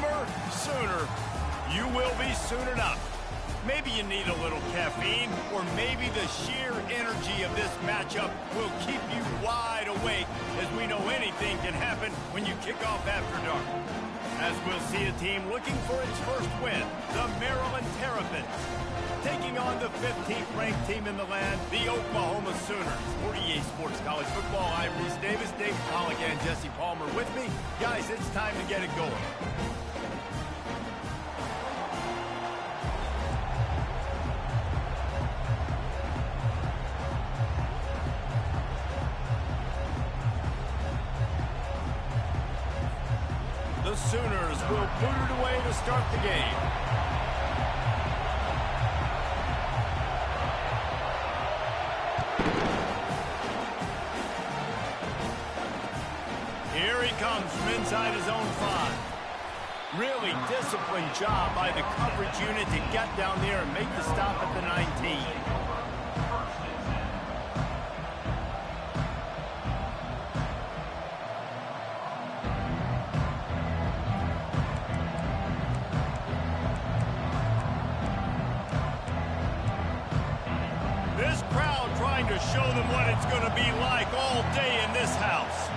Boomer Sooner. You will be soon enough. Maybe you need a little caffeine, or maybe the sheer energy of this matchup will keep you wide awake, as we know anything can happen when you kick off after dark. As we'll see a team looking for its first win, the Maryland Terrapins, taking on the 15th ranked team in the land, the Oklahoma Sooners. For EA Sports College Football, I'm Reese Davis, Dave Pollock, and Jesse Palmer with me. Guys, it's time to get it going. The Sooners will put it away to start the game. Here he comes from inside his own 5. Really disciplined job by the coverage unit to get down there and make the stop at the 19. This crowd trying to show them what it's going to be like all day in this house.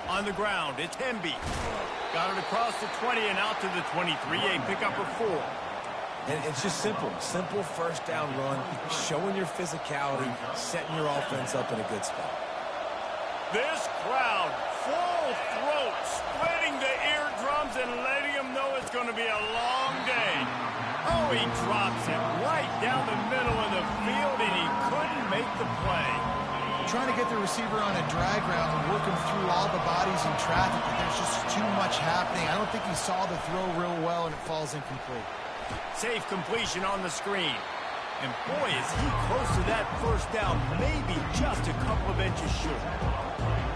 On the ground, it's Hemby. Got it across the 20 and out to the 23, a pickup of 4. And it's just simple. Simple first down run, showing your physicality, setting your offense up in a good spot. This crowd, full throat, spreading the eardrums and letting them know it's going to be a long day. Oh, he drops it right down the middle of the field, and he couldn't make the play. Trying to get the receiver on a drag route and work him through all the bodies in traffic, but there's just too much happening. I don't think he saw the throw real well, and it falls incomplete. Safe completion on the screen. And boy, is he close to that first down, maybe just a couple of inches short.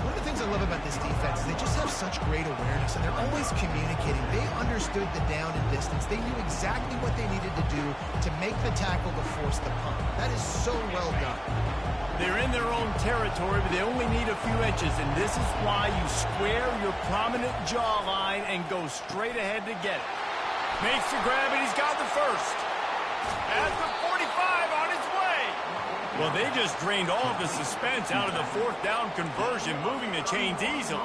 One of the things I love about this defense is they just have such great awareness, and they're always communicating. They understood the down and distance. They knew exactly what they needed to do to make the tackle to force the punt. That is so well done. They're in their own territory, but they only need a few inches, and this is why you square your prominent jawline and go straight ahead to get it. Makes the grab, and he's got the first. At the 45 on his way. Well, they just drained all of the suspense out of the fourth down conversion, moving the chains easily.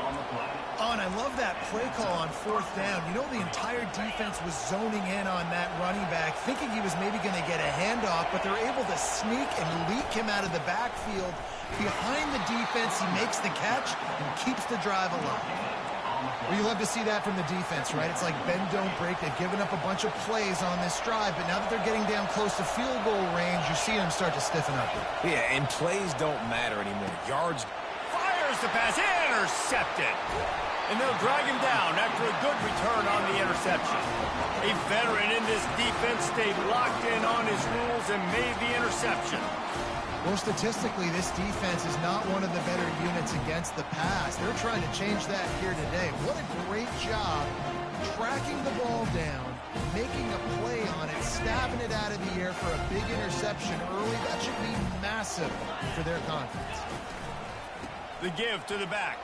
Oh, and I love that play call on fourth down. You know, the entire defense was zoning in on that running back, thinking he was maybe going to get a handoff, but they're able to sneak and leak him out of the backfield. Behind the defense, he makes the catch and keeps the drive alive. Well, you love to see that from the defense, right? It's like bend, don't break. They've given up a bunch of plays on this drive, but now that they're getting down close to field goal range, you're seeing them start to stiffen up. Yeah, and plays don't matter anymore. Yards. Fires the pass, intercepted. And they'll drag him down after a good return on the interception. A veteran in this defense stayed locked in on his rules and made the interception. Well, statistically, this defense is not one of the better units against the pass. They're trying to change that here today. What a great job tracking the ball down, making a play on it, stabbing it out of the air for a big interception early. That should be massive for their confidence. The give to the back.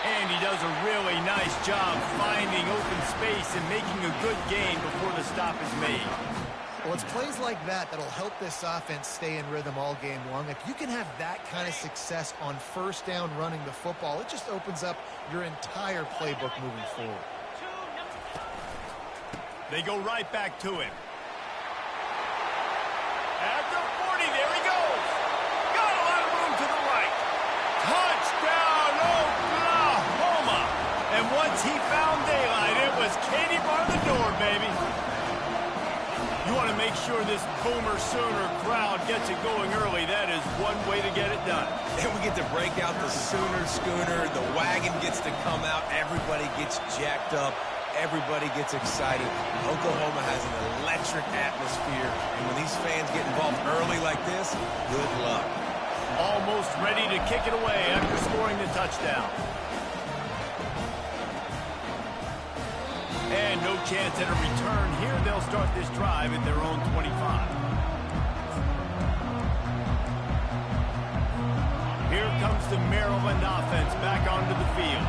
And he does a really nice job finding open space and making a good gain before the stop is made. Well, it's plays like that that'll help this offense stay in rhythm all game long. If you can have that kind of success on first down running the football, it just opens up your entire playbook moving forward. They go right back to him. At the 40, there he goes. Got a lot of room to the right. Touchdown, Oklahoma. And once he found daylight, it was Katie bar the door, baby. You want to make sure this Boomer Sooner crowd gets it going early. That is one way to get it done. And we get to break out the Sooner schooner. The wagon gets to come out. Everybody gets jacked up. Everybody gets excited. Oklahoma has an electric atmosphere. And when these fans get involved early like this, good luck. Almost ready to kick it away after scoring the touchdown. And no chance at a return here. They'll start this drive at their own 25. Here comes the Maryland offense back onto the field.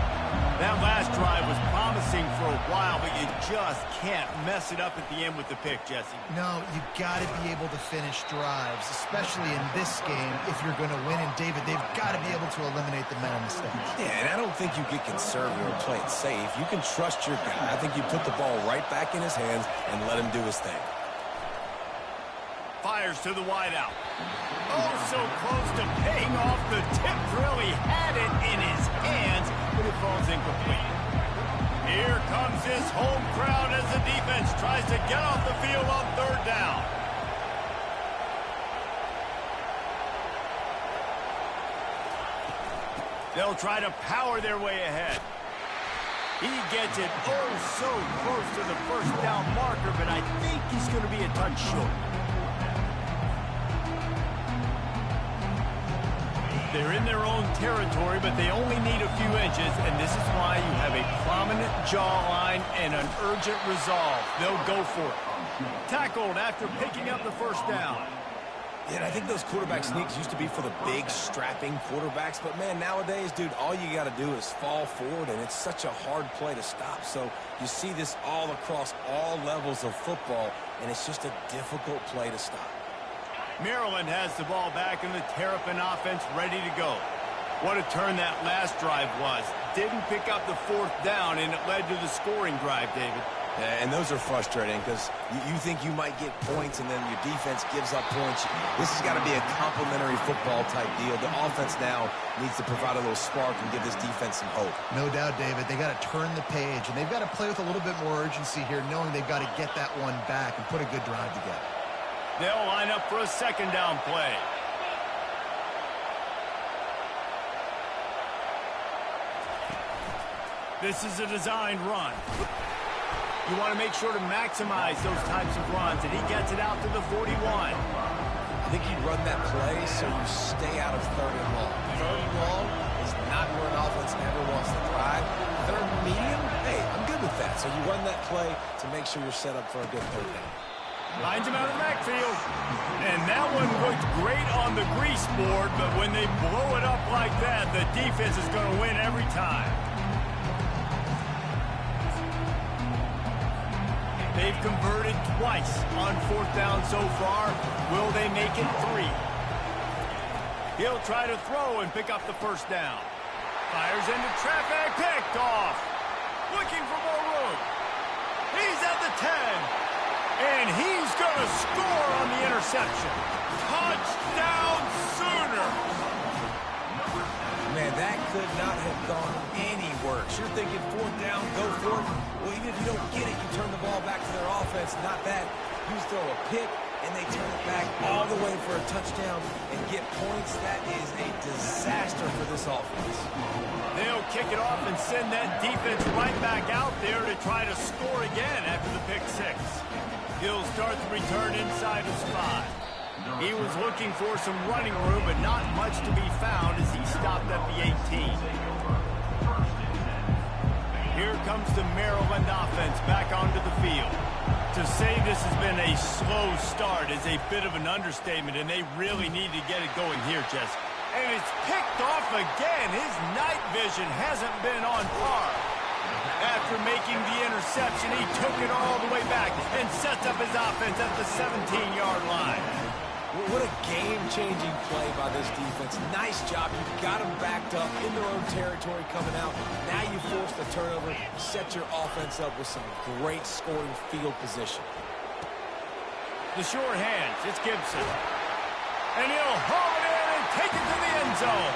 That last drive was promising for a while, but you just can't mess it up at the end with the pick, Jesse. No, you got to be able to finish drives, especially in this game if you're going to win. And, David, they've got to be able to eliminate the mental mistakes. Yeah, and I don't think you get conservative or play it safe. You can trust your guy. I think you put the ball right back in his hands and let him do his thing. Fires to the wideout. Oh, so close to paying off. The tip really had it in his hands, but it falls incomplete. Here comes his home crowd as the defense tries to get off the field on third down. They'll try to power their way ahead. He gets it oh so close to the first down marker, but I think he's going to be a touch short. They're in their own territory, but they only need a few inches, and this is why you have a prominent jawline and an urgent resolve. They'll go for it. Tackled after picking up the first down. Yeah, and I think those quarterback sneaks used to be for the big, strapping quarterbacks, but, man, nowadays, dude, all you got to do is fall forward, and it's such a hard play to stop. So you see this all across all levels of football, and it's just a difficult play to stop. Maryland has the ball back in the Terrapin offense ready to go. What a turn that last drive was. Didn't pick up the fourth down, and it led to the scoring drive, David. Yeah, and those are frustrating because you think you might get points, and then your defense gives up points. This has got to be a complementary football type deal. The offense now needs to provide a little spark and give this defense some hope. No doubt, David. They got to turn the page, and they've got to play with a little bit more urgency here, knowing they've got to get that one back and put a good drive together. They'll line up for a second down play. This is a designed run. You want to make sure to maximize those types of runs, and he gets it out to the 41. I think you run that play so you stay out of third and long. Third and long is not where an offense ever wants to drive. Third and medium, hey, I'm good with that. So you run that play to make sure you're set up for a good third down. Finds him out of the backfield. And that one looked great on the grease board, but when they blow it up like that, the defense is going to win every time. They've converted twice on fourth down so far. Will they make it 3? He'll try to throw and pick up the first down. Fires into traffic, picked off. Looking for more room. He's at the 10. And he's going to score on the interception. Touchdown Sooner! Man, that could not have gone any worse. You're thinking fourth down, go for it. Well, even if you don't get it, you turn the ball back to their offense. Not that. You throw a pick, and they turn it back all the way for a touchdown and get points. That is a disaster for this offense. They'll kick it off and send that defense right back out there to try to score again after the pick 6. He'll start the return inside his 5. He was looking for some running room, but not much to be found as he stopped at the 18. Here comes the Maryland offense back onto the field. To say this has been a slow start is a bit of an understatement, and they really need to get it going here, Jess. And it's picked off again. His night vision hasn't been on par. After making the interception, he took it all the way back and sets up his offense at the 17-yard line. What a game-changing play by this defense. Nice job. You got them backed up in their own territory coming out. Now you force the turnover, set your offense up with some great scoring field position. The short hands, it's Gibson. And he'll haul it in and take it to the end zone.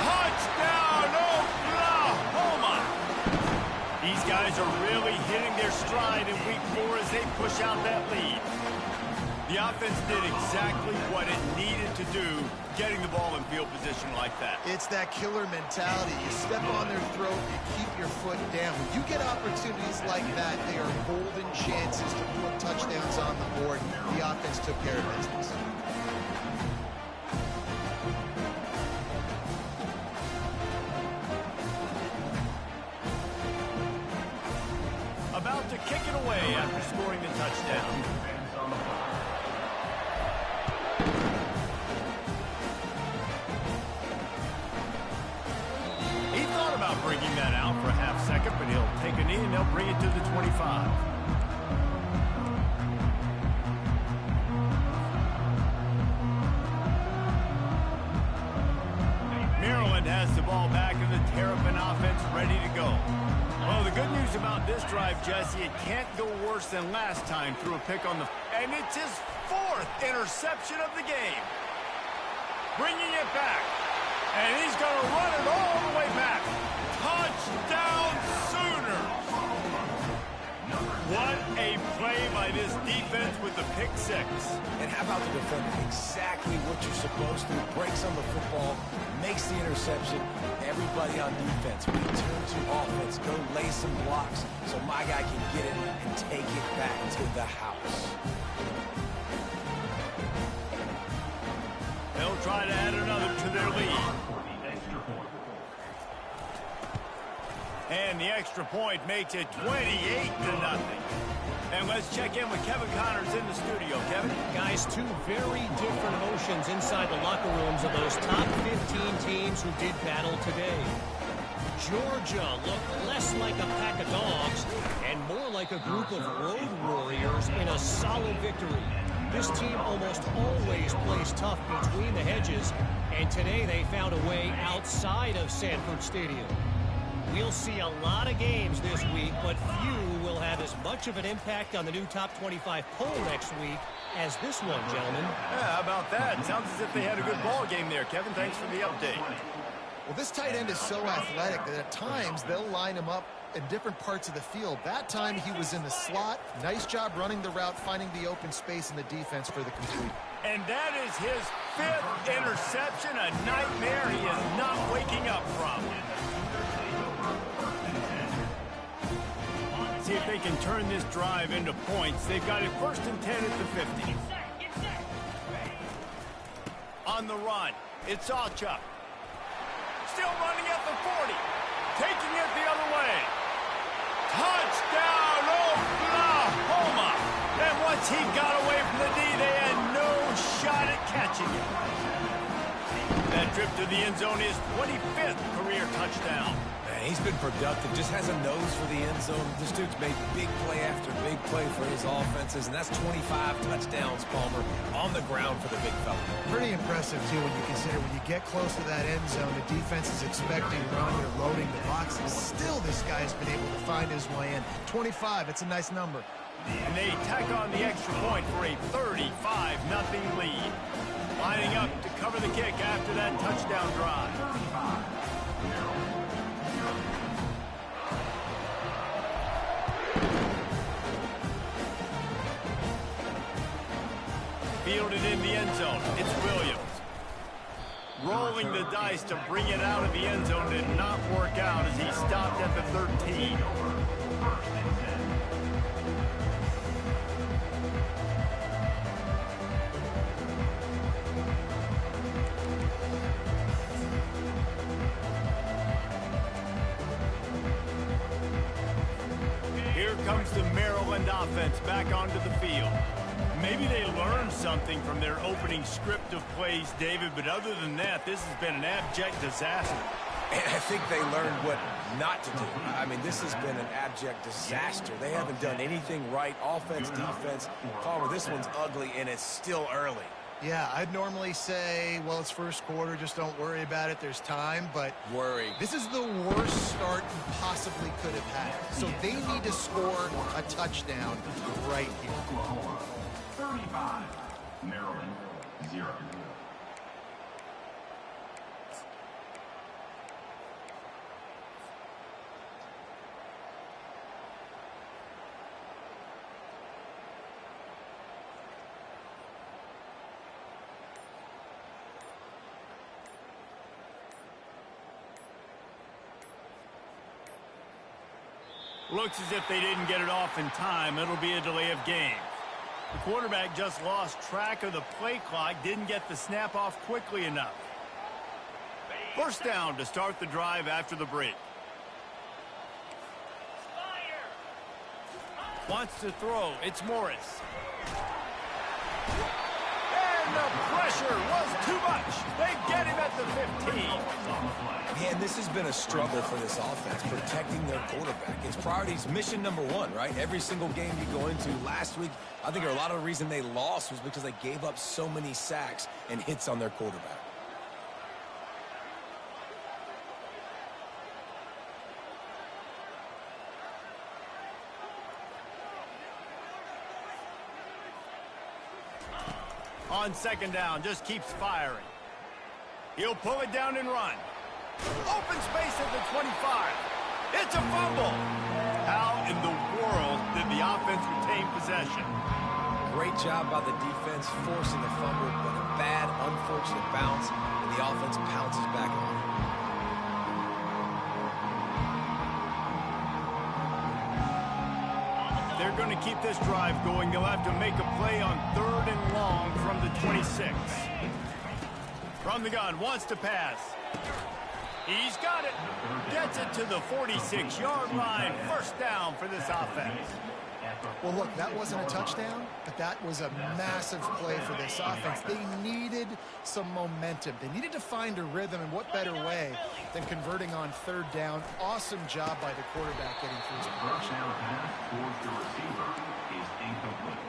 Touchdown, Oklahoma! These guys are really hitting their stride in week 4 as they push out that lead. The offense did exactly what it needed to do, getting the ball in field position like that. It's that killer mentality. You step on their throat, you keep your foot down. When you get opportunities like that, they are golden chances to put touchdowns on the board. The offense took care of business. About to kick it away after scoring the touchdown. bringing that out for a half second, but he'll take a knee and they'll bring it to the 25. Maryland has the ball back and the Terrapin offense ready to go. Well, the good news about this drive, Jesse, it can't go worse than last time through a pick on the... And it's his 4th interception of the game. Bringing it back. And he's going to run it all the way back. Touchdown Sooners! What a play by this defense with the pick 6. And how about the defender? Exactly what you're supposed to. Breaks on the football, makes the interception. Everybody on defense, return to offense, go lay some blocks so my guy can get it and take it back to the house. They'll try to add another to their lead. And the extra point makes it 28-0. And let's check in with Kevin Connors in the studio. Kevin? Guys, 2 very different emotions inside the locker rooms of those top 15 teams who did battle today. Georgia looked less like a pack of dogs and more like a group of road warriors in a solid victory. This team almost always plays tough between the hedges, and today they found a way outside of Sanford Stadium. We'll see a lot of games this week, but few will have as much of an impact on the new top 25 poll next week as this one, gentlemen. Yeah, how about that? Sounds as if they had a good ball game there. Kevin, thanks for the update. Well, this tight end is so athletic that at times they'll line him up in different parts of the field. That time he was in the slot. Nice job running the route, finding the open space in the defense for the complete. And that is his 5th interception, a nightmare he is not waking up from. See if they can turn this drive into points. They've got it 1st and 10 at the 50. On the run, it's Alchuk. Still running at the 40. Taking it the other way. Touchdown, Oklahoma! And once he got away from the D, they had no shot at catching it. That trip to the end zone is 25th career touchdown. Man, he's been productive, just has a nose for the end zone. This dude's made big play after big play for his offenses, and that's 25 touchdowns, Palmer, on the ground for the big fella. Pretty impressive, too, when you consider when you get close to that end zone, the defense is expecting run, you're loading the boxes. Still, this guy's been able to find his way in. 25, it's a nice number. And they tack on the extra point for a 35-0 lead. Lining up to cover the kick after that touchdown drive. Fielded in the end zone. It's Williams. Rolling the dice to bring it out of the end zone did not work out as he stopped at the 13. Here comes the Maryland offense back onto the field. Maybe they learned something from their opening script of plays, David, but other than that, this has been an abject disaster. And I think they learned what not to do. I mean, this has been an abject disaster. They haven't done anything right. Offense, defense. Palmer, this one's ugly, and it's still early. Yeah, I'd normally say, well, it's first quarter, just don't worry about it, there's time, but this is the worst start you possibly could have had. So they need to score a touchdown right here. 35, Maryland, 0. Looks as if they didn't get it off in time. It'll be a delay of game. The quarterback just lost track of the play clock, didn't get the snap off quickly enough. First down to start the drive after the break. Wants to throw. It's Morris. And And the pressure was too much. They get him at the 15. Man, this has been a struggle for this offense, protecting their quarterback. It's priorities, mission number one, right? Every single game you go into. Last week, I think a lot of the reason they lost was because they gave up so many sacks and hits on their quarterback. On second down, just keeps firing. He'll pull it down and run. Open space at the 25. It's a fumble. How in the world did the offense retain possession? Great job by the defense forcing the fumble, but a bad, unfortunate bounce, and the offense pounces back on it. They're going to keep this drive going. They'll have to make a play on 3rd and long from the 26. From the gun, wants to pass. He's got it. Gets it to the 46-yard line. First down for this offense. Well, look, that wasn't a touchdown, but that was a massive play for this offense. They needed some momentum. They needed to find a rhythm, and what better way than converting on 3rd down. Awesome job by the quarterback getting through his progression. First down pass towards the receiver is incomplete.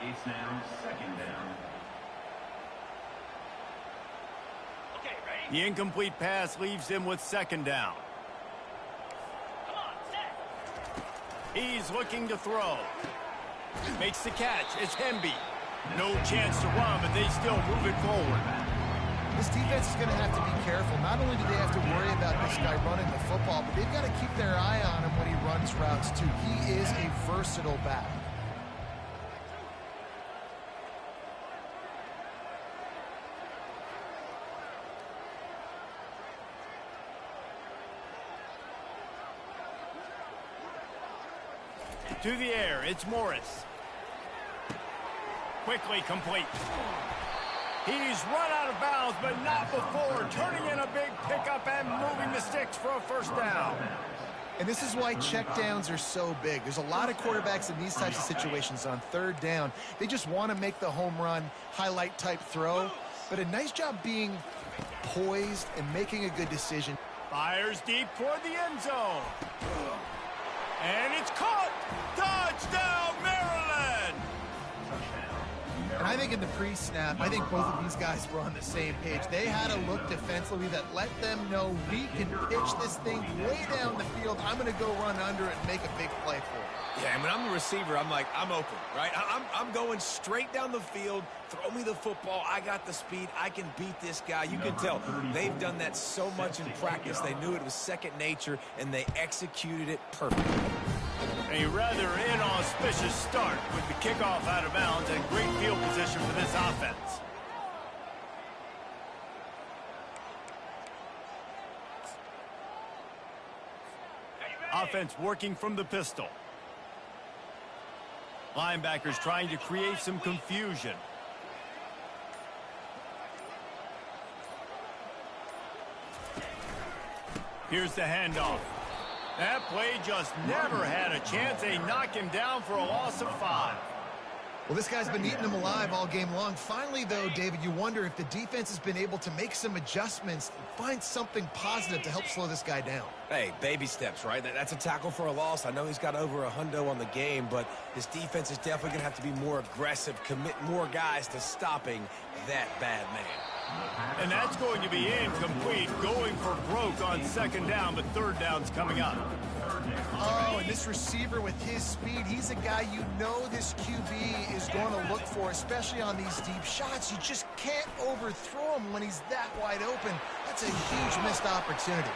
It's now 2nd down. The incomplete pass leaves him with 2nd down. He's looking to throw. Makes the catch. It's Hemby. No chance to run, but they still move it forward. This defense is going to have to be careful. Not only do they have to worry about this guy running the football, but they've got to keep their eye on him when he runs routes, too. He is a versatile back. To the air, it's Morris. Quickly complete. He's run out of bounds, but not before turning in a big pickup and moving the sticks for a first down. And this is why checkdowns are so big. There's a lot of quarterbacks in these types of situations on 3rd down. They just want to make the home run, highlight type throw, but a nice job being poised and making a good decision. Fires deep toward the end zone. And it's caught. Touchdown, Maryland! And I think in the pre-snap, I think both of these guys were on the same page. They had a look defensively that let them know we can pitch this thing way down the field. I'm going to go run under it and make a big play for it. Yeah, and when I'm the receiver, I'm like, I'm open, right? I'm going straight down the field. Throw me the football. I got the speed. I can beat this guy. You can tell they've done that so much in practice. They knew it was second nature, and they executed it perfectly. A rather inauspicious start with the kickoff out of bounds and great field position for this offense. Offense working from the pistol. Linebackers trying to create some confusion. Here's the handoff. That play just never had a chance. They knock him down for a loss of 5. Well, this guy's been eating them alive all game long. Finally, though, David, you wonder if the defense has been able to make some adjustments, find something positive to help slow this guy down. Hey, baby steps, right? That's a tackle for a loss. I know he's got over a hundo on the game, but his defense is definitely going to have to be more aggressive, commit more guys to stopping that bad man. And that's going to be incomplete, going for broke on 2nd down, but 3rd down's coming up. Oh, and this receiver with his speed, he's a guy you know this QB is going to look for, especially on these deep shots. You just can't overthrow him when he's that wide open. That's a huge missed opportunity.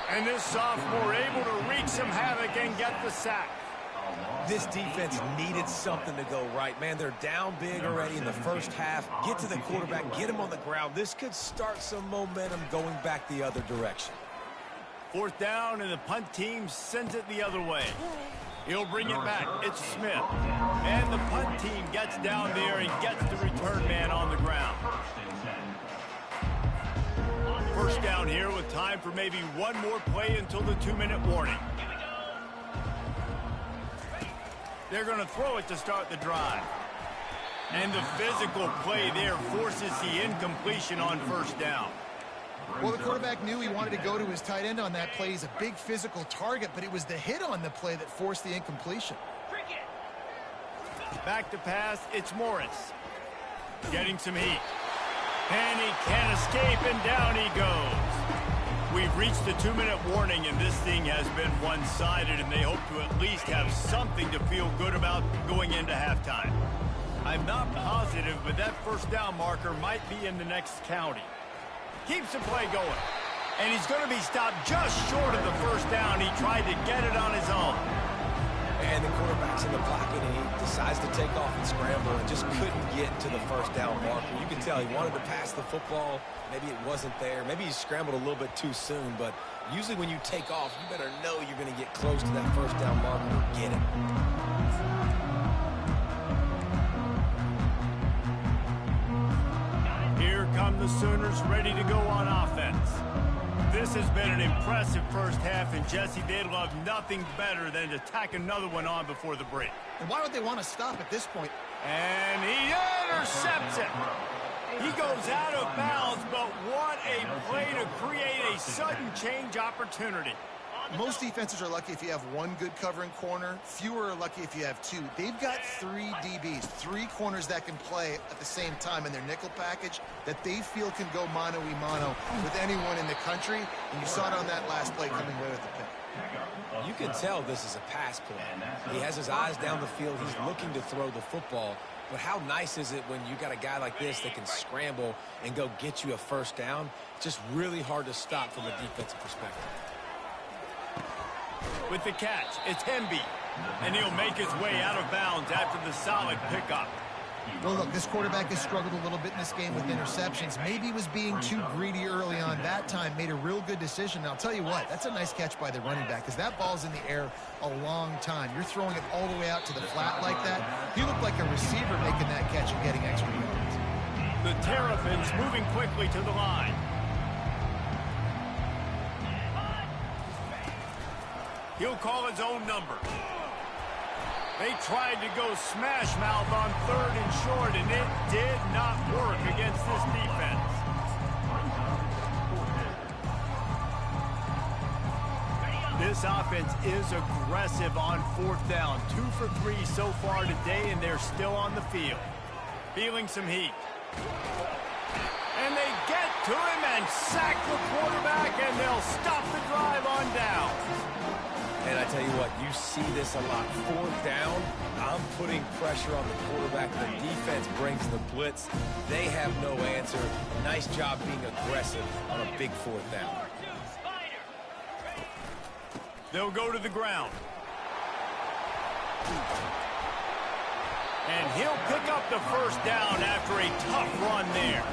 And this sophomore able to wreak some havoc and get the sack. This defense needed something to go right. Man, they're down big already in the first half. Get to the quarterback, get him on the ground. This could start some momentum going back the other direction. 4th down, and the punt team sends it the other way. He'll bring it back. It's Smith. And the punt team gets down there and gets the return man on the ground. First down here with time for maybe one more play until the 2-minute warning. They're going to throw it to start the drive. And the physical play there forces the incompletion on first down. Well, the quarterback knew he wanted to go to his tight end on that play. He's a big physical target, but it was the hit on the play that forced the incompletion. Back to pass, it's Morris. Getting some heat. And he can't escape, and down he goes. We've reached the 2-minute warning, and this thing has been one-sided, and they hope to at least have something to feel good about going into halftime. I'm not positive, but that first down marker might be in the next county. Keeps the play going. And he's going to be stopped just short of the first down. He tried to get it on his own. And the quarterback's in the pocket, and he decides to take off and scramble and just couldn't get to the first down marker. You can tell he wanted to pass the football. Maybe it wasn't there. Maybe he scrambled a little bit too soon. But usually when you take off, you better know you're going to get close to that first down marker or get it. Here come the Sooners ready to go on offense. This has been an impressive first half, and Jesse, they'd love nothing better than to tack another one on before the break. And why would they want to stop at this point? And he intercepts it. He goes out of bounds, but what a play to create a sudden change opportunity. Most defenses are lucky if you have one good covering corner. Fewer are lucky if you have two. They've got 3 DBs, 3 corners that can play at the same time in their nickel package that they feel can go mano-a-mano with anyone in the country. And you saw it on that last play coming away with the pick. You can tell this is a pass play. He has his eyes down the field. He's looking to throw the football. But how nice is it when you got a guy like this that can scramble and go get you a first down? It's just really hard to stop from a defensive perspective. With the catch, it's Hemby. And he'll make his way out of bounds after the solid pickup. Well, look, this quarterback has struggled a little bit in this game with interceptions. Maybe he was being too greedy early on that time, made a real good decision. And I'll tell you what, that's a nice catch by the running back because that ball's in the air a long time. You're throwing it all the way out to the flat like that. He looked like a receiver making that catch and getting extra yards. The Terrapins moving quickly to the line. He'll call his own number. They tried to go smash mouth on 3rd and short, and it did not work against this defense. This offense is aggressive on 4th down. 2 for 3 so far today, and they're still on the field. Feeling some heat. And they get to him and sack the quarterback, and they'll stop the drive on down. And I tell you what, you see this a lot. 4th down, I'm putting pressure on the quarterback. The defense brings the blitz. They have no answer. Nice job being aggressive on a big 4th down. They'll go to the ground. And he'll pick up the first down after a tough run there.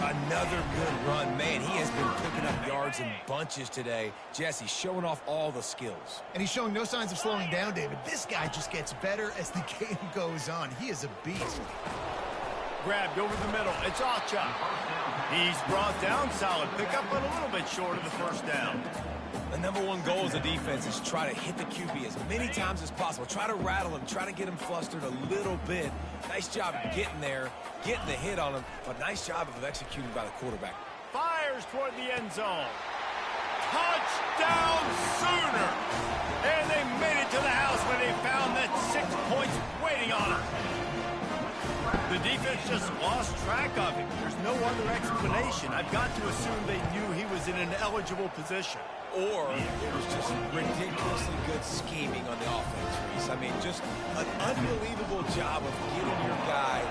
Another good run. Man, he has been picking up yards in bunches today. Jesse showing off all the skills. And he's showing no signs of slowing down, David. This guy just gets better as the game goes on. He is a beast. Grabbed over the middle. It's Ocha. He's brought down. Solid pickup, but a little bit short of the first down. The #1 goal as a defense is try to hit the QB as many times as possible. Try to rattle him. Try to get him flustered a little bit. Nice job getting there, getting the hit on him, but nice job of executing by the quarterback. Fires toward the end zone. Touchdown Sooner! And they made it to the house when they found that 6 points waiting on them. The defense just lost track of him. There's no other explanation. I've got to assume they knew he was in an eligible position. Or it was just ridiculously good scheming on the offense, Reese. I mean, just an unbelievable job of getting your guy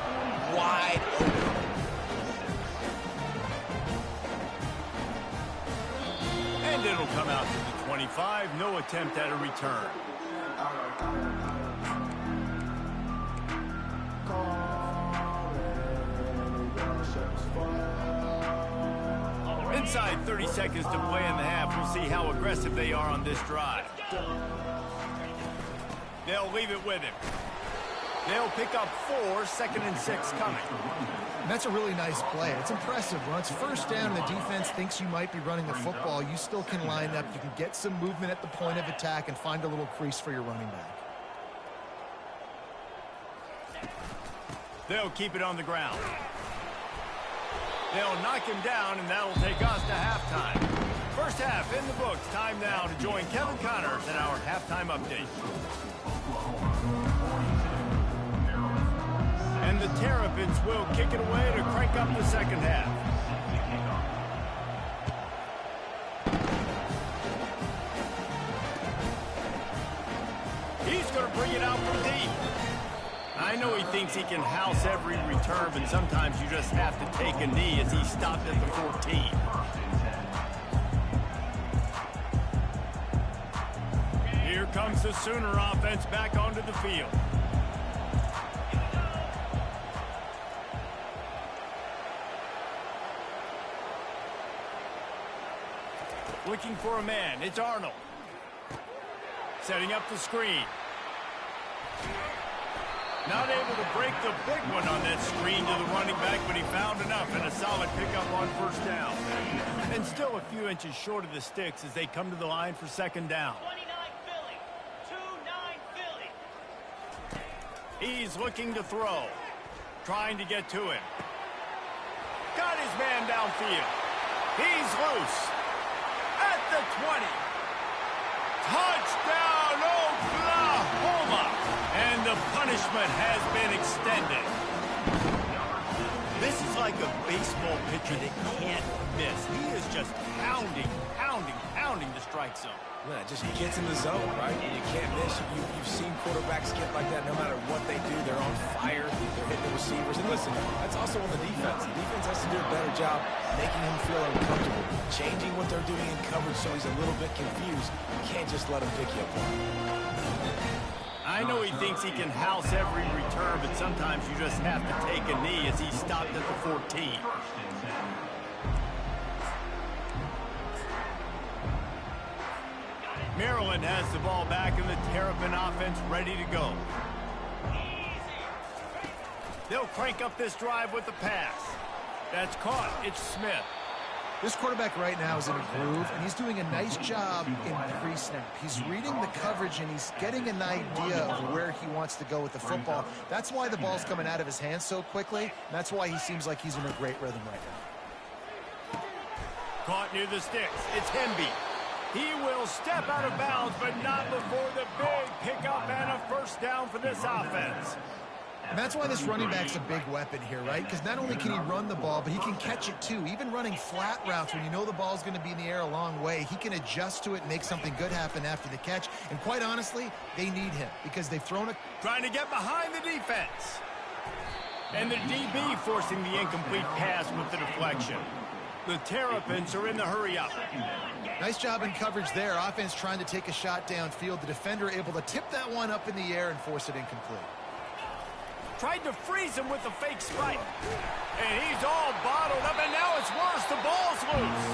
wide open. And it'll come out to the 25. No attempt at a return. Inside 30 seconds to play in the half. We'll see how aggressive they are on this drive. They'll leave it with him. They'll pick up 4, 2nd and 6 coming. And that's a really nice play. It's impressive. When it's first down and the defense thinks you might be running the football, you still can line up. You can get some movement at the point of attack and find a little crease for your running back. They'll keep it on the ground. They'll knock him down, and that'll take us to halftime. First half in the books. Time now to join Kevin Connors in our halftime update. And the Terrapins will kick it away to crank up the second half. He's going to bring it out from deep. I know he thinks he can house every return, but sometimes you just have to take a knee as he stopped at the 14. Here comes the Sooner offense back onto the field. Looking for a man. It's Arnold. Setting up the screen. Not able to break the big one on that screen to the running back, but he found enough and a solid pickup on first down. And still a few inches short of the sticks as they come to the line for second down. 29 Philly. 2-9 Philly. He's looking to throw. Trying to get to him. Got his man downfield. He's loose. At the 20. Touchdown, Oklahoma! And the punishment has been extended. This is like a baseball pitcher that can't miss. He is just pounding the strike zone. Yeah, it just gets in the zone, right? And you can't miss. You've seen quarterbacks get like that no matter what they do. They're on fire. They're hitting the receivers. And listen, that's also on the defense. The defense has to do a better job making him feel uncomfortable, changing what they're doing in coverage so he's a little bit confused. You can't just let him pick you apart. I know he thinks he can house every return, but sometimes you just have to take a knee as he stopped at the 14. Maryland has the ball back and the Terrapin offense ready to go. They'll crank up this drive with the pass. That's caught. It's Smith. This quarterback right now is in a groove, and he's doing a nice job in pre-snap. He's reading the coverage, and he's getting an idea of where he wants to go with the football. That's why the ball's coming out of his hands so quickly, and that's why he seems like he's in a great rhythm right now. Caught near the sticks. It's Hemby. He will step out of bounds, but not before the big pickup and a first down for this offense. And that's why this running back's a big weapon here, right? Because not only can he run the ball, but he can catch it too. Even running flat routes when you know the ball's going to be in the air a long way, he can adjust to it and make something good happen after the catch. And quite honestly, they need him because they've thrown a... Trying to get behind the defense. And the DB forcing the incomplete pass with the deflection. The Terrapins are in the hurry-up. Nice job in coverage there. Offense trying to take a shot downfield. The defender able to tip that one up in the air and force it incomplete. Tried to freeze him with a fake spike. And he's all bottled up, and now it's worse. The ball's loose.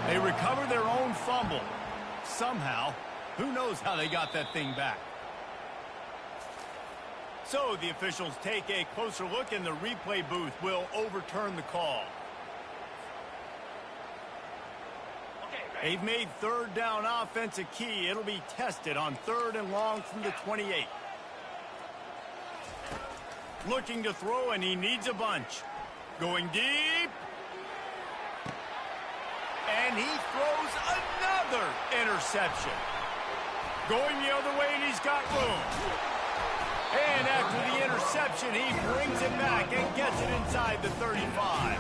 They recover their own fumble. Somehow, who knows how they got that thing back. So the officials take a closer look, and the replay booth will overturn the call. They've made third down offense a key. It'll be tested on 3rd and long from the 28. Looking to throw, and he needs a bunch. Going deep. And he throws another interception. Going the other way, and he's got room. And after the interception, he brings it back and gets it inside the 35.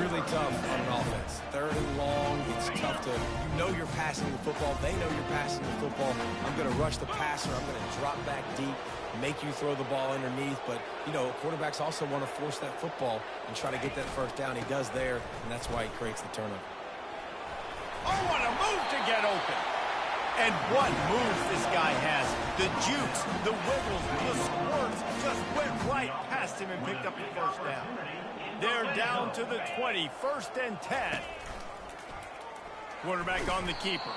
Really tough on an offense. 3rd and long, it's tough to, you know you're passing the football. They know you're passing the football. I'm going to rush the passer. I'm going to drop back deep, make you throw the ball underneath. But, you know, quarterbacks also want to force that football and try to get that first down. He does there, and that's why he creates the turnover. Oh, what a move to get open. And what moves this guy has. The jukes, the wiggles, the squirts just went right past him and picked up the first down. They're down to the 20, 1st and 10. Quarterback on the keeper.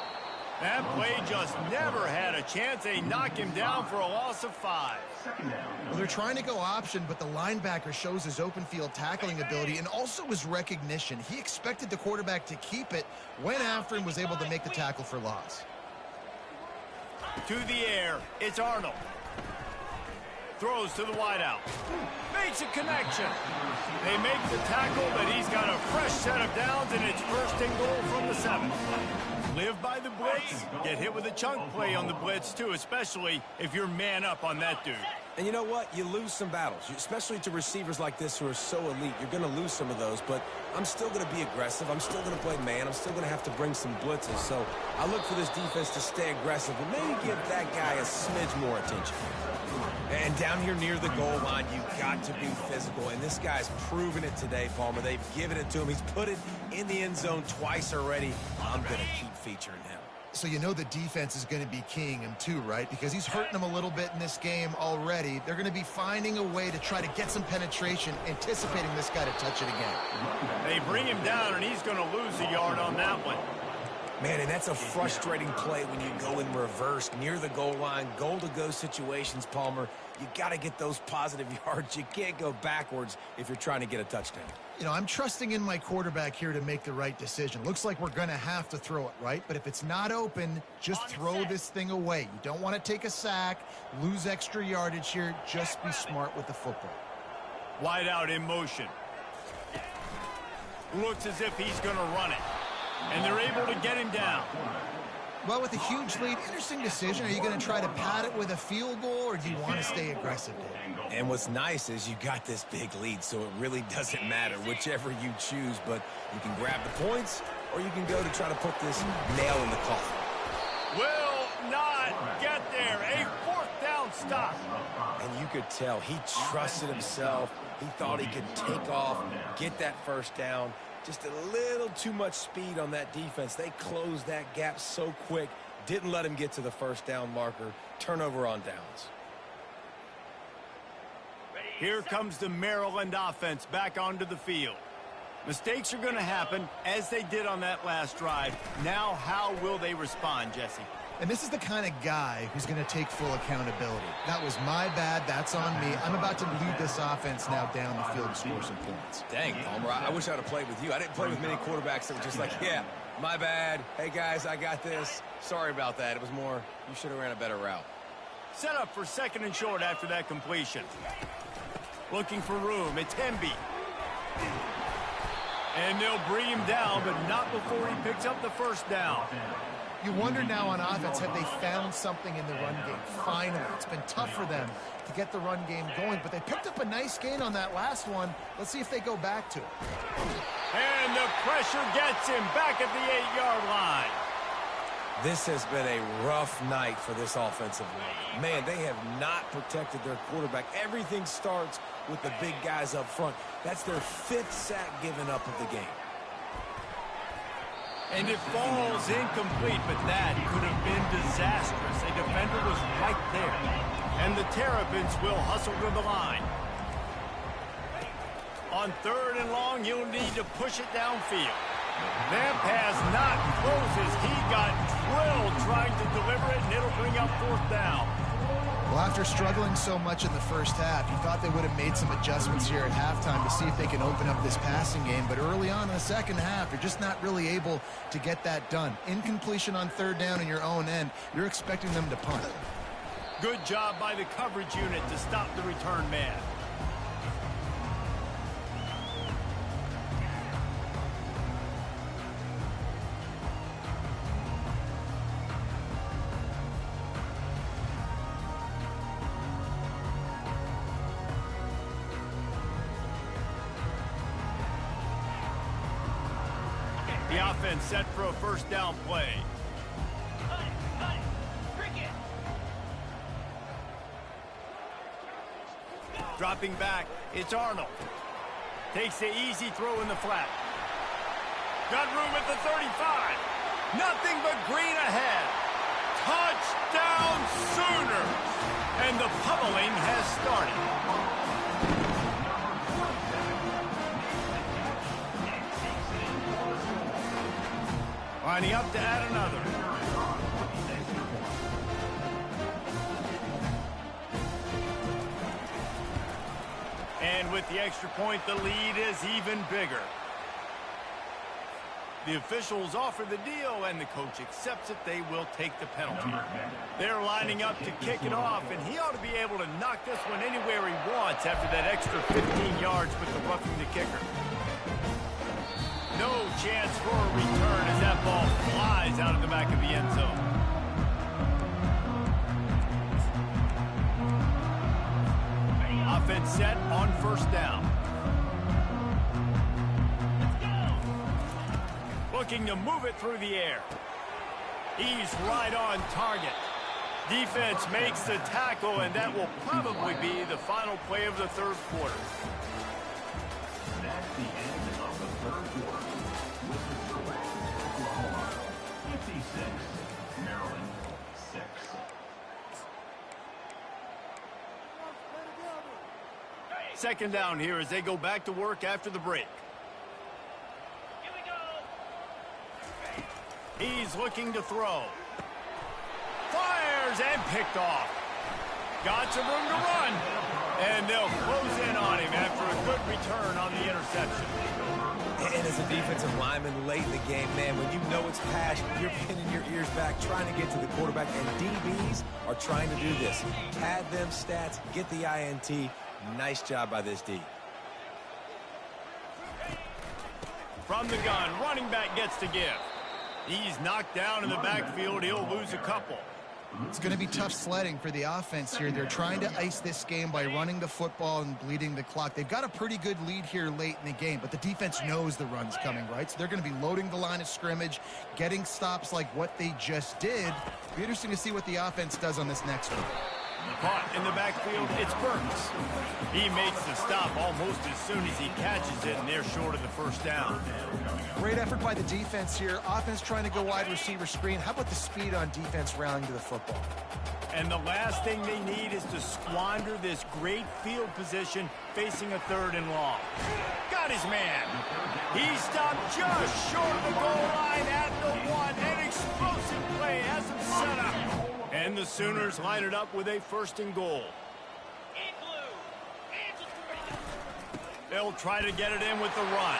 That play just never had a chance. They knock him down for a loss of 5. Well, they're trying to go option, but the linebacker shows his open field tackling ability and also his recognition. He expected the quarterback to keep it, went after him, was able to make the tackle for loss. To the air, it's Arnold. throws to the wideout. Makes a connection. They make the tackle, but he's got a fresh set of downs, and it's first and goal from the 7. Live by the blitz. Get hit with a chunk play on the blitz, too, especially if you're man up on that dude. And you know what? You lose some battles, especially to receivers like this who are so elite. You're going to lose some of those, but I'm still going to be aggressive. I'm still going to play man. I'm still going to have to bring some blitzes. So I look for this defense to stay aggressive and maybe give that guy a smidge more attention. And down here near the goal line, you've got to be physical. And this guy's proven it today, Palmer. They've given it to him. He's put it in the end zone twice already. I'm going to keep featuring him. So you know the defense is going to be keying him too, right? Because he's hurting them a little bit in this game already. They're going to be finding a way to try to get some penetration, anticipating this guy to touch it again. They bring him down, and he's going to lose a yard on that one. Man, and that's a frustrating play when you go in reverse near the goal line, goal-to-go situations, Palmer. You got to get those positive yards. You can't go backwards if you're trying to get a touchdown. You know, I'm trusting in my quarterback here to make the right decision. Looks like we're going to have to throw it, right? But if it's not open, just throw this thing away. You don't want to take a sack, lose extra yardage here. Just be smart with the football. Wide out in motion. Looks as if he's going to run it. And they're able to get him down. Well, with a huge lead, interesting decision. Are you going to try to pad it with a field goal, or do you want to stay aggressive, Dave? And what's nice is you got this big lead, so it really doesn't matter whichever you choose, but you can grab the points, or you can go to try to put this nail in the coffin. Will not get there. A fourth down stop. And you could tell he trusted himself. He thought he could take off, get that first down. Just a little too much speed on that defense. They closed that gap so quick, didn't let him get to the first down marker. Turnover on downs. Here comes the Maryland offense back onto the field. Mistakes are going to happen, as they did on that last drive. Now, how will they respond, Jesse? And this is the kind of guy who's going to take full accountability. That was my bad. That's on me. I'm about to lead this offense now down the field and score some points. Dang, Palmer, I wish I would have played with you. I didn't play with many quarterbacks that were just like, yeah, my bad. Hey, guys, I got this. Sorry about that. It was more, you should have ran a better route. Set up for 2nd and short after that completion. Looking for room. It's Hemby. And they'll bring him down, but not before he picks up the first down. You wonder now on offense, have they found something in the run game? Finally, it's been tough for them to get the run game going, but they picked up a nice gain on that last one. Let's see if they go back to it. And the pressure gets him back at the 8-yard line. This has been a rough night for this offensive line. Man, they have not protected their quarterback. Everything starts with the big guys up front. That's their 5th sack given up of the game. And it falls incomplete, but that could have been disastrous. A defender was right there. And the Terrapins will hustle to the line. On 3rd and long, he'll need to push it downfield. That pass not closes. He got drilled trying to deliver it, and it'll bring up 4th down. Well, after struggling so much in the first half, you thought they would have made some adjustments here at halftime to see if they can open up this passing game. But early on in the second half, you're just not really able to get that done. Incompletion on 3rd down in your own end, you're expecting them to punt. Good job by the coverage unit to stop the return man. The offense set for a first down play. Dropping back, it's Arnold. Takes the easy throw in the flat. Got room at the 35. Nothing but green ahead. Touchdown Sooners! And the pummeling has started. Lining up to add another. And with the extra point, the lead is even bigger. The officials offer the deal, and the coach accepts it. They will take the penalty. They're lining up to kick it off, and he ought to be able to knock this one anywhere he wants after that extra 15 yards with the roughing the kicker. No chance for a return as that ball flies out of the back of the end zone. Offense set on first down. Looking to move it through the air. He's right on target. Defense makes the tackle, and that will probably be the final play of the third quarter. That's the end of the third quarter. With the score, Oklahoma 56, Maryland 6. Second down here as they go back to work after the break. He's looking to throw. Fires and picked off. Got some room to run. And they'll close in on him after a good return on the interception. And as a defensive lineman late in the game, man, when you know it's pass, you're pinning your ears back, trying to get to the quarterback, and DBs are trying to do this. Pad them stats, get the INT. Nice job by this D. From the gun, running back gets to give. He's knocked down in the backfield. He'll lose a couple. It's going to be tough sledding for the offense here. They're trying to ice this game by running the football and bleeding the clock. They've got a pretty good lead here late in the game, but the defense knows the run's coming, right? So they're going to be loading the line of scrimmage, getting stops like what they just did. It'll be interesting to see what the offense does on this next one. Caught in the backfield, it's Burks. He makes the stop almost as soon as he catches it, and they're short of the first down. Great effort by the defense here. Offense trying to go wide receiver screen. How about the speed on defense rallying to the football? And the last thing they need is to squander this great field position facing a third and long. Got his man. He stopped just short of the goal line at the one. An explosive play has him set up. And the Sooners line it up with a first and goal. They'll try to get it in with the run.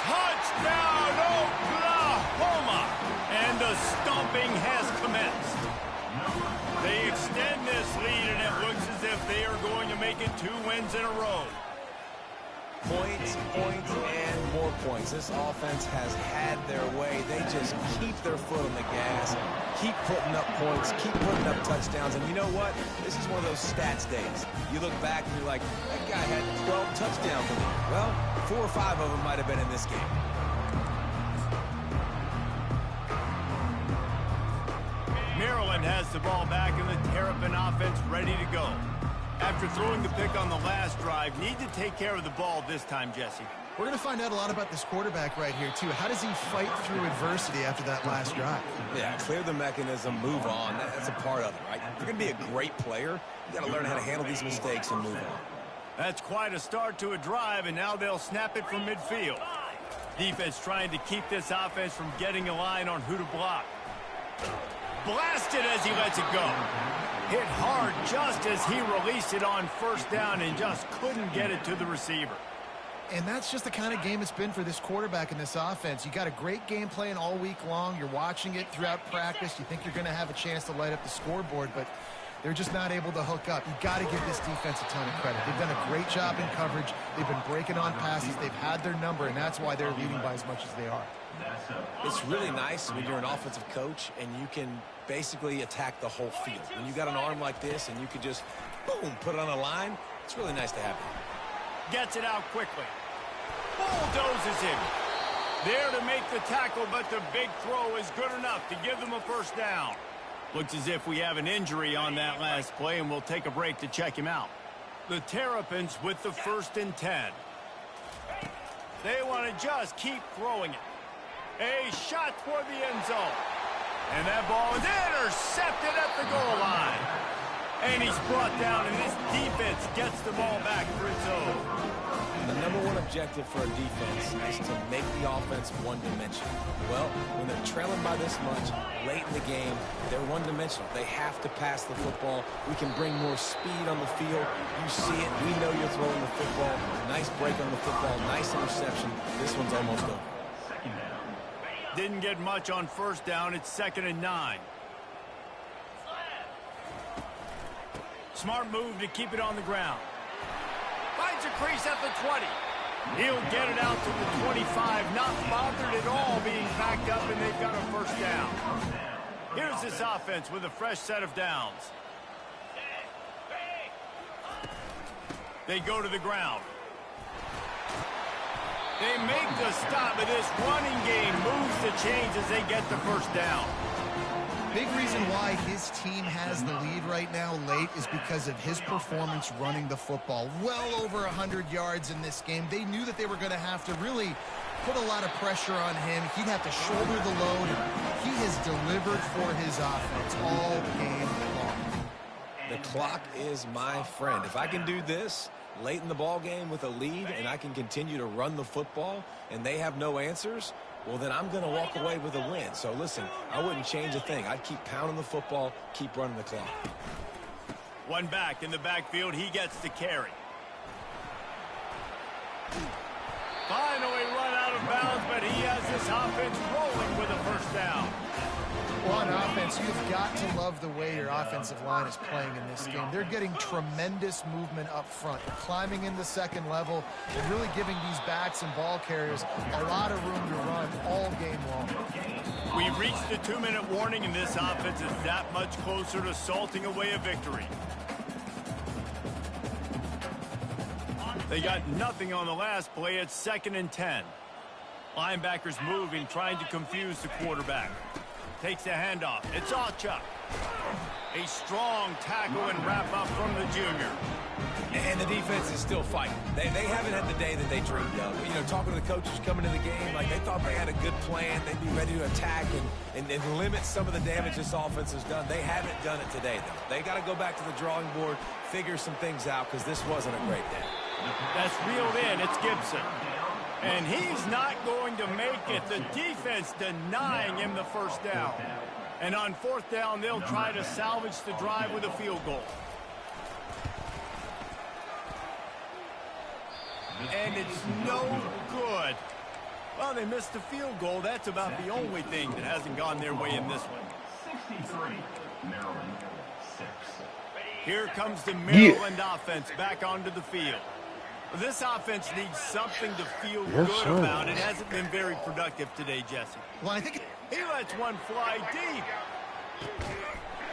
Touchdown, Oklahoma! And the stomping has commenced. They extend this lead, and it looks as if they are going to make it 2 wins in a row. Points, and more points. This offense has had their way. They just keep their foot on the gas, keep putting up points, keep putting up touchdowns. And you know what? This is one of those stats days. You look back and you're like, that guy had 12 touchdowns. Well, 4 or 5 of them might have been in this game. Maryland has the ball back, and the Terrapin offense ready to go. After throwing the pick on the last drive, need to take care of the ball this time, Jesse. We're going to find out a lot about this quarterback right here, too. How does he fight through adversity after that last drive? Yeah, clear the mechanism, move on. That's a part of it, right? If you're going to be a great player, you got to learn how to handle these mistakes and move on. That's quite a start to a drive, and now they'll snap it from midfield. Defense trying to keep this offense from getting a line on who to block. Blasted as he lets it go. Hit hard just as he released it on first down and just couldn't get it to the receiver. And that's just the kind of game it's been for this quarterback in this offense. You got a great game plan all week long. You're watching it throughout practice. You think you're going to have a chance to light up the scoreboard, but they're just not able to hook up. You got to give this defense a ton of credit. They've done a great job in coverage. They've been breaking on passes. They've had their number, and that's why they're leading by as much as they are. It's really nice when you're an offensive coach and you can basically attack the whole field. When you got an arm like this and you can just, boom, put it on a line, it's really nice to have it. Gets it out quickly. Bulldozes him. There to make the tackle, but the big throw is good enough to give them a first down. Looks as if we have an injury on that last play, and we'll take a break to check him out. The Terrapins with the 1st and 10. They want to just keep throwing it. A shot toward the end zone. And that ball is intercepted at the goal line. And he's brought down, and this defense gets the ball back for its own. The #1 objective for a defense is to make the offense one-dimensional. Well, when they're trailing by this much, late in the game, they're one-dimensional. They have to pass the football. We can bring more speed on the field. You see it. We know you're throwing the football. Nice break on the football. Nice interception. This one's almost over. Didn't get much on first down. It's 2nd and 9. Smart move to keep it on the ground. Finds a crease at the 20. He'll get it out to the 25. Not bothered at all being backed up, and they've got a first down. Here's this offense with a fresh set of downs. They go to the ground. They make the stop, but this running game moves the chains as they get the first down. Big reason why his team has the lead right now late is because of his performance running the football. Well over 100 yards in this game. They knew that they were going to have to really put a lot of pressure on him. He'd have to shoulder the load. He has delivered for his offense all game long. The clock is my friend. If I can do this late in the ball game with a lead and I can continue to run the football and they have no answers, well, then I'm going to walk away with a win. So, listen, I wouldn't change a thing. I'd keep pounding the football, keep running the clock. One back in the backfield. He gets the carry. Finally run out of bounds, but he has this offense rolling with a first down. Well, on offense, you've got to love the way your offensive line is playing in this game. They're getting tremendous movement up front, climbing in the second level, and really giving these backs and ball carriers a lot of room to run all game long. We've reached the 2-minute warning, and this offense is that much closer to salting away a victory. They got nothing on the last play. It's 2nd and 10. Linebackers moving, trying to confuse the quarterback. Takes a handoff. It's Achuk. A strong tackle and wrap up from the junior. And the defense is still fighting. They haven't had the day that they dreamed of. You know, talking to the coaches coming to the game, like they thought they had a good plan. They'd be ready to attack and limit some of the damage this offense has done. They haven't done it today, though. They got to go back to the drawing board, figure some things out, because this wasn't a great day. That's reeled in. It's Gibson. And he's not going to make it. The defense denying him the first down. And on 4th down, they'll try to salvage the drive with a field goal. And it's no good. Well, they missed the field goal. That's about the only thing that hasn't gone their way in this one. 63, Maryland, 6. Here comes the Maryland offense back onto the field. This offense needs something to feel good about. It hasn't been very productive today, Jesse. Well, I think he lets one fly deep.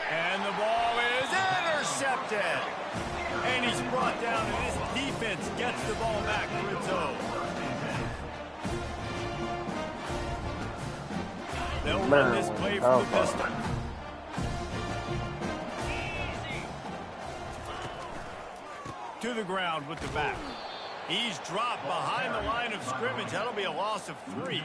And the ball is intercepted. And he's brought down, and this defense gets the ball back for its own. They'll run this play from the pistol. To the ground with the back. He's dropped behind the line of scrimmage. That'll be a loss of 3.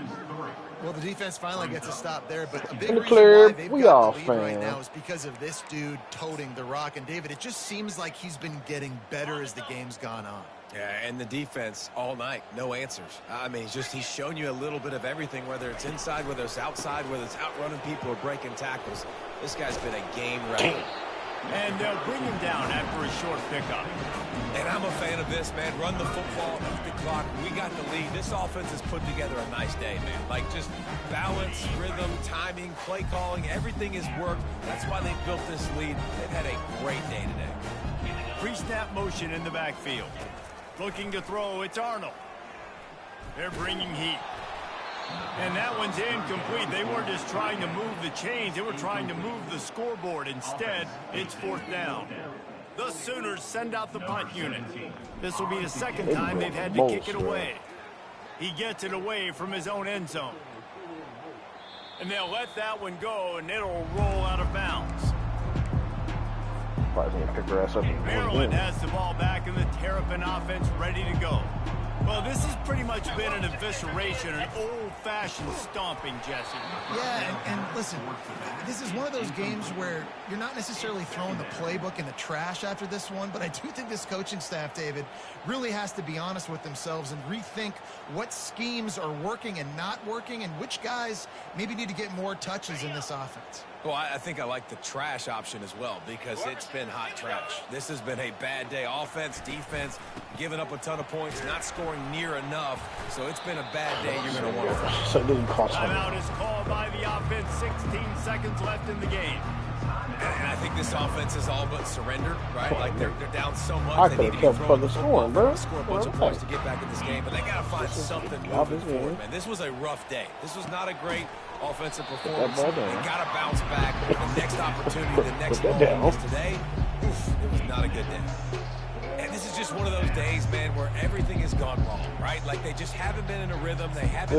Well, the defense finally gets a stop there, but a big In the reason clear, why they've we got all the lead fan. right now is because of this dude toting the rock. And, David, it just seems like he's been getting better as the game's gone on. Yeah, and the defense all night, no answers. I mean, he's shown you a little bit of everything, whether it's inside, whether it's outside, whether it's outrunning people or breaking tackles. This guy's been a game wrecker. And they'll bring him down after a short pickup. And I'm a fan of this, man. Run the football, eat the clock. We got the lead. This offense has put together a nice day, man. Like, just balance, rhythm, timing, play calling, everything has worked. That's why they've built this lead. They've had a great day today. Pre-snap motion in the backfield. Looking to throw, it's Arnold. They're bringing heat. And that one's incomplete. They weren't just trying to move the chains. They were trying to move the scoreboard. Instead, it's 4th down. The Sooners send out the punt unit. This will be the second time they've had to kick it away. He gets it away from his own end zone. And they'll let that one go, and it'll roll out of bounds. Maryland has the ball back, and the Terrapin offense ready to go. Well, this has pretty much been an evisceration, an old-fashioned stomping, Jesse. Yeah, and listen, this is one of those games where you're not necessarily throwing the playbook in the trash after this one, but I do think this coaching staff, David, really has to be honest with themselves and rethink what schemes are working and not working and which guys maybe need to get more touches in this offense. Well, I think I like the trash option as well because it's been hot trash. This has been a bad day. Offense, defense, giving up a ton of points, not scoring near enough. So it's been a bad day. You're going to want to So it doesn't cost Timeout is called by the offense. 16 seconds left in the game. And I think this offense is all but surrendered, right? Like they're down so much. I They could need have to be kept throwing the the scoring, football, bro. score a bunch of points to get back in this game, but they got to find something moving forward, man. This was a rough day. This was not a great offensive performance. They got to bounce back. The next opportunity, the next moment is today. Oof, it was not a good day. And this is just one of those days, man, where everything has gone wrong, right? Like they just haven't been in a rhythm. They haven't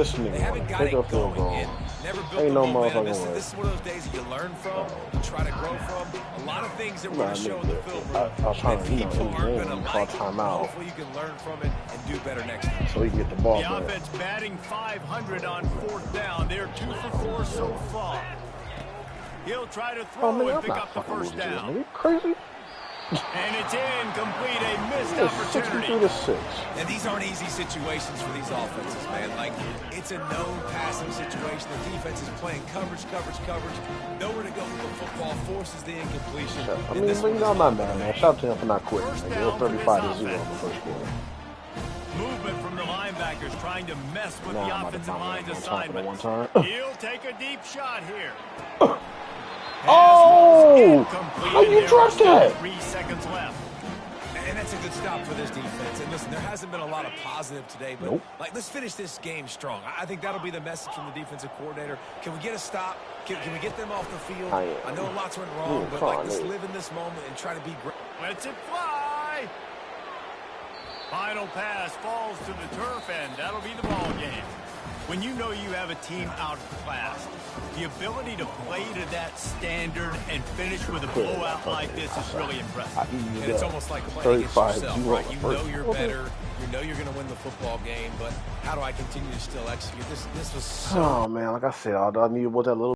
got it going in. Never built the momentum. This is one of those days that you learn from, you try to grow from. A lot of things that we're going to show in the film that people aren't going to like. Hopefully you can learn from it and do better next time. So he can get the ball The back. offense batting 500 on fourth down. They're 2 for 4 so far. He'll try to throw and pick up the first down. Are you crazy? And it's incomplete, a missed It's opportunity. 62-6. And these aren't easy situations for these offenses, man. Like, it's a known passing situation. The defense is playing coverage. Nowhere to go with the football, forces the incompletion. I mean, I'm not mad, man. Shout out to him for not quitting. Man. It was 35-0 in the first quarter. Movement from the linebackers trying to mess with the offensive line's assignment. One time. He'll take a deep shot here. Oh! How you dropped that? 3 seconds left. And that's a good stop for this defense. And listen, there hasn't been a lot of positive today, but let's finish this game strong. I think that'll be the message from the defensive coordinator. Can we get a stop? Can we get them off the field? I know lots went wrong, but let's live in this moment and try to be great. Lets it fly. Final pass falls to the turf, and that'll be the ball game. When you know you have a team outclassed, the ability to play to that standard and finish with a blowout like this is really impressive. And it's almost like playing against yourself, right? You know you're better. You know you're going to win the football game, but how do I continue to still execute? This was so... Oh, man, like I said, all I needed was that little